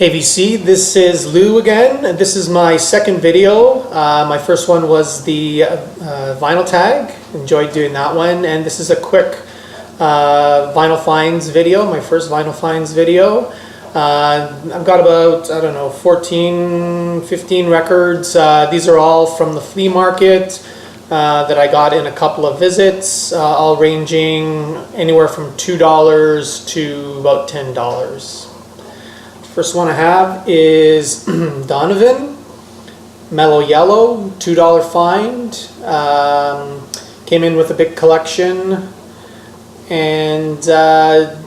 Hey VC, this is Lou again, and this is my second video. My first one was the vinyl tag. Enjoyed doing that one, and this is a quick vinyl finds video, my first vinyl finds video. I've got about, I don't know, 14, 15 records. These are all from the flea market that I got in a couple of visits, all ranging anywhere from $2 to about $10. First one I have is Donovan, Mellow Yellow, $2 find. Came in with a big collection, and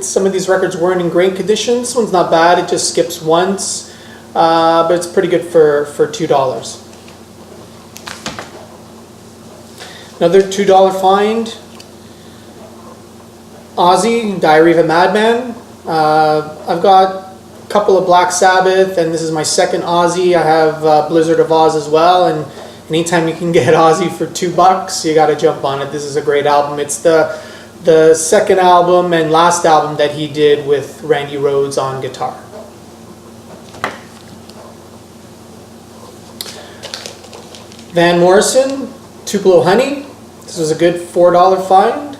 some of these records weren't in great condition. This one's not bad, it just skips once, but it's pretty good for $2. Another $2 find, Ozzy, Diary of a Madman. I've got a couple of Black Sabbath, and this is my second Ozzy. I have Blizzard of Oz as well, and anytime you can get Ozzy for $2, you got to jump on it. This is a great album. It's the second album and last album that he did with Randy Rhoads on guitar. Van Morrison, Tupelo Honey. This was a good $4 find.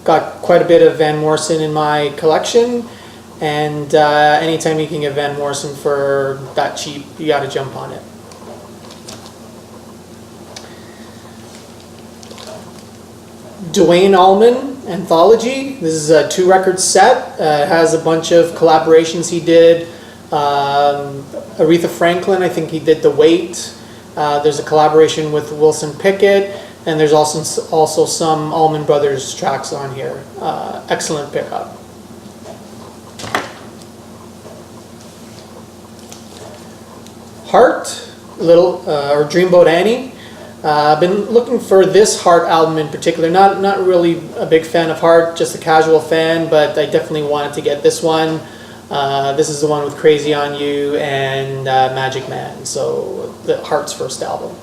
Got quite a bit of Van Morrison in my collection, and anytime you can get Van Morrison for that cheap, you got to jump on it. Duane Allman Anthology. This is a 2-record set. It has a bunch of collaborations he did. Aretha Franklin, I think he did The Wait. There's a collaboration with Wilson Pickett, and there's also some Allman Brothers tracks on here. Excellent pickup. Heart, or Dreamboat Annie. I've been looking for this Heart album in particular. Not really a big fan of Heart, just a casual fan, but I definitely wanted to get this one. This is the one with Crazy on You and Magic Man, so the Heart's first album.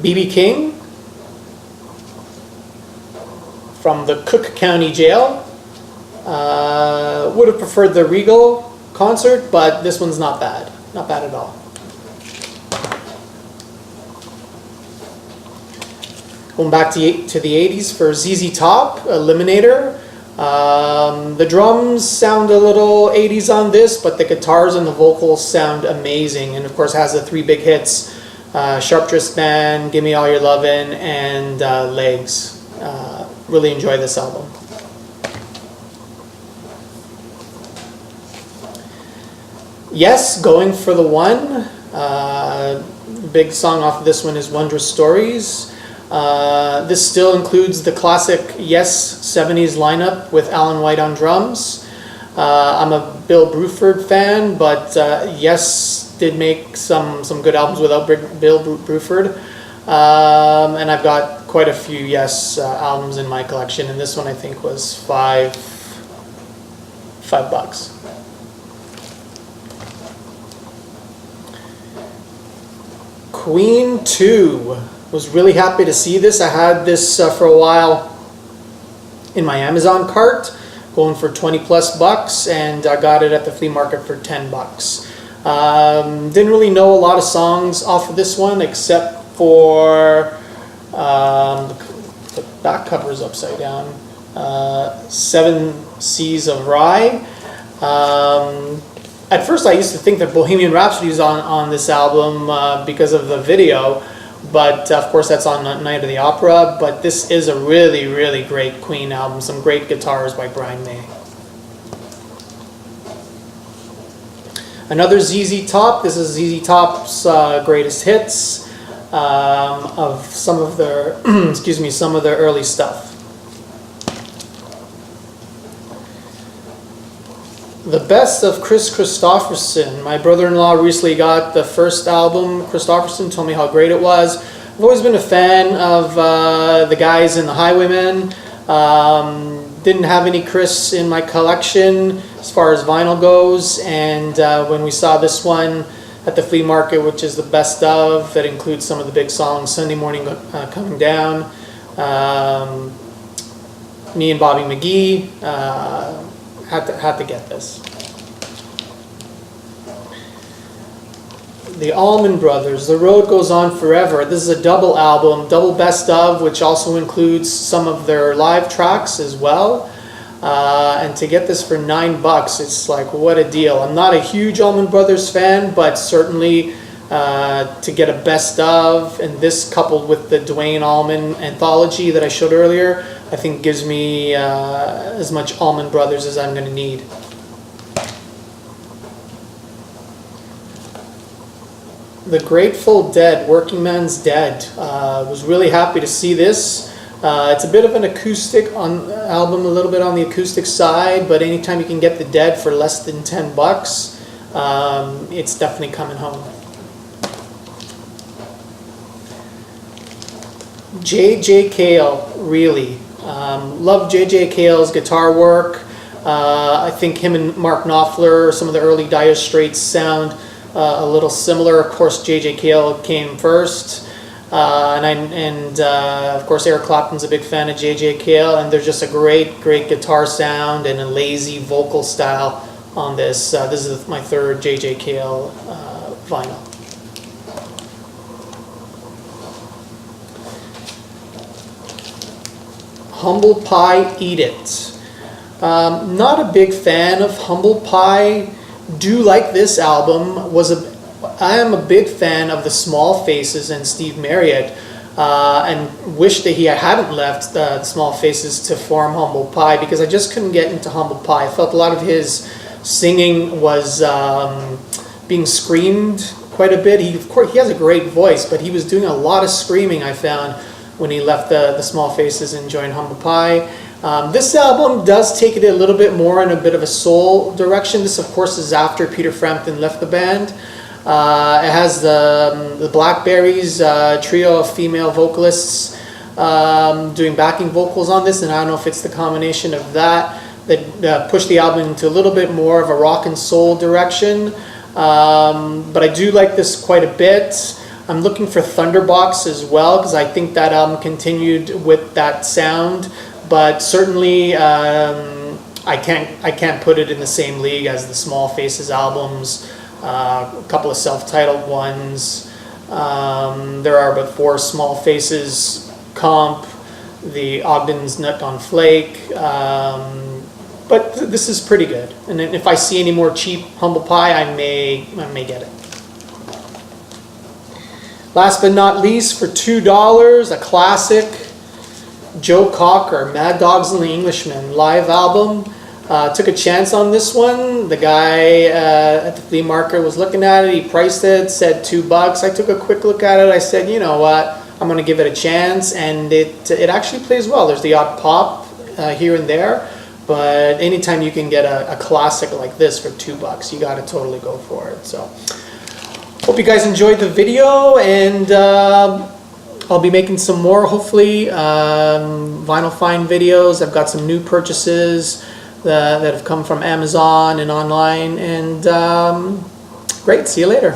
B.B. King from the Cook County Jail. Would have preferred the Regal concert, but this one's not bad. Not bad at all. Going back to the 80s for ZZ Top, Eliminator. The drums sound a little 80s on this, but the guitars and the vocals sound amazing. And of course has the 3 big hits, Sharp Dressed Man, Gimme All Your Lovin', and Legs. Really enjoy this album. Yes, Going for the One. Big song off of this one is Wondrous Stories. This still includes the classic Yes 70s lineup with Alan White on drums. I'm a Bill Bruford fan, but Yes did make some good albums without Bill Bruford. And I've got quite a few Yes albums in my collection, and this one I think was $5. Queen 2. Was really happy to see this. I had this for a while in my Amazon cart, going for $20+, and I got it at the flea market for $10. Didn't really know a lot of songs off of this one, except for the back cover is upside down. 7 Seas of Rye. At first I used to think that Bohemian Rhapsody was on this album because of the video, but of course that's on Night of the Opera. But this is a really, really great Queen album. Some great guitars by Brian May. Another ZZ Top. This is ZZ Top's greatest hits of some of their some of their early stuff. The Best of Chris Christopherson. My brother-in-law recently got the first album, Christopherson, told me how great it was. I've always been a fan of the guys in the Highwaymen. Didn't have any Chris in my collection as far as vinyl goes, and when we saw this one at the flea market, which is the best of, that includes some of the big songs, Sunday Morning Coming Down, me and Bobby McGee had to get this. The Allman Brothers, The Road Goes On Forever. This is a double album, double best of, which also includes some of their live tracks as well. And to get this for $9, it's like, what a deal. I'm not a huge Allman Brothers fan, but certainly to get a best of, and this coupled with the Dwayne Allman anthology that I showed earlier, I think gives me as much Allman Brothers as I'm going to need. The Grateful Dead, Working Man's Dead. Was really happy to see this. It's a bit of an acoustic album, a little bit on the acoustic side, but anytime you can get the Dead for less than $10, it's definitely coming home. J.J. Cale, really. Love J.J. Cale's guitar work. I think him and Mark Knopfler, some of the early Dire Straits sound a little similar. Of course, J.J. Cale came first. Of course, Eric Clapton's a big fan of J.J. Cale, and there's just a great guitar sound and a lazy vocal style on this. This is my third J.J. Cale vinyl. Humble Pie, Eat It. Not a big fan of Humble Pie. Do like this album. I am a big fan of the Small Faces and Steve Marriott, and wish that he hadn't left the Small Faces to form Humble Pie, because I just couldn't get into Humble Pie. I felt a lot of his singing was being screamed quite a bit. Of course, he has a great voice, but he was doing a lot of screaming, I found, when he left the Small Faces and joined Humble Pie. This album does take it a little bit more in a bit of a soul direction. This, of course, is after Peter Frampton left the band. It has the Blackberries trio of female vocalists doing backing vocals on this, and I don't know if it's the combination of that pushed the album into a little bit more of a rock and soul direction. But I do like this quite a bit. I'm looking for Thunderbox as well, because I think that album continued with that sound, but certainly I can't put it in the same league as the Small Faces albums. A couple of self-titled ones. There are but 4 Small Faces comp, the Ogden's Nut on Flake, but this is pretty good. And then if I see any more cheap Humble Pie, I may get it. Last but not least, for $2, a classic, Joe Cocker, Mad Dogs and the Englishmen live album. Took a chance on this one. The guy at the flea market was looking at it. He priced it, said $2. I took a quick look at it. I said, you know what, I'm going to give it a chance, and it actually plays well. There's the odd pop here and there, but anytime you can get a classic like this for $2, you got to totally go for it. So, hope you guys enjoyed the video, and I'll be making some more, hopefully, vinyl find videos. I've got some new purchases that have come from Amazon and online, and great. See you later.